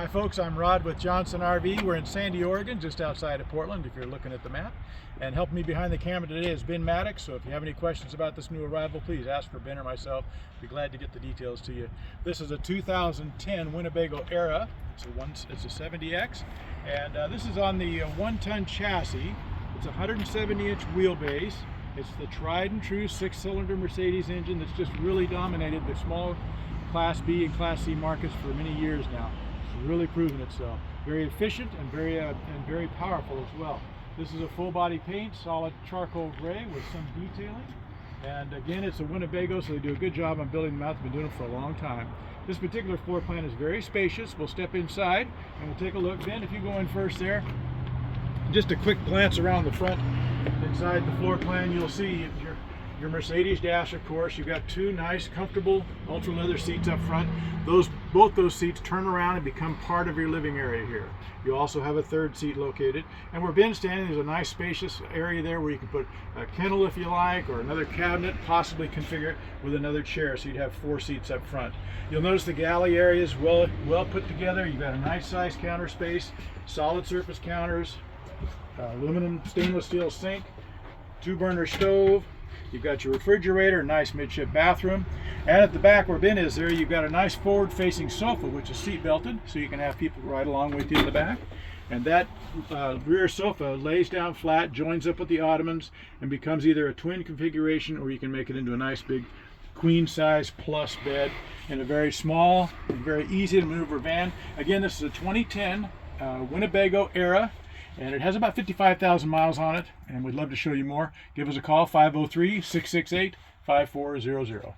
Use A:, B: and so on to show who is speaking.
A: Hi folks, I'm Rod with Johnson RV. We're in Sandy, Oregon, just outside of Portland if you're looking at the map. And helping me behind the camera today is Ben Maddox, so if you have any questions about this new arrival, please ask for Ben or myself. Be glad to get the details to you. This is a 2010 Winnebago Era. It's a 70X, and this is on the 1-ton chassis. It's a 170-inch wheelbase. It's the tried and true 6-cylinder Mercedes engine that's just really dominated the small Class B and Class C markets for many years now. It's really proven itself. Very efficient and very powerful as well. This is a full body paint, solid charcoal gray with some detailing. And again, it's a Winnebago, so they do a good job on building them out. They've been doing it for a long time. This particular floor plan is very spacious. We'll step inside and we'll take a look. Ben, if you go in first there, just a quick glance around the front. Inside the floor plan, you'll see your Mercedes dash, of course. You've got two nice, comfortable, ultra leather seats up front. Both those seats turn around and become part of your living area here. You also have a third seat located. And where Ben's standing, there's a nice spacious area there where you can put a kennel if you like, or another cabinet, possibly configure it with another chair, so you'd have 4 seats up front. You'll notice the galley area is well put together. You've got a nice size counter space, solid surface counters, aluminum stainless steel sink, 2-burner stove. You've got your refrigerator, nice midship bathroom, and at the back where Ben is there, you've got a nice forward-facing sofa, which is seat belted, so you can have people ride along with you in the back. And that rear sofa lays down flat, joins up with the ottomans, and becomes either a twin configuration, or you can make it into a nice big queen size plus bed in a very small and very easy to maneuver van. Again, this is a 2010 Winnebago Era. And it has about 55,000 miles on it, and we'd love to show you more. Give us a call, 503-668-5400.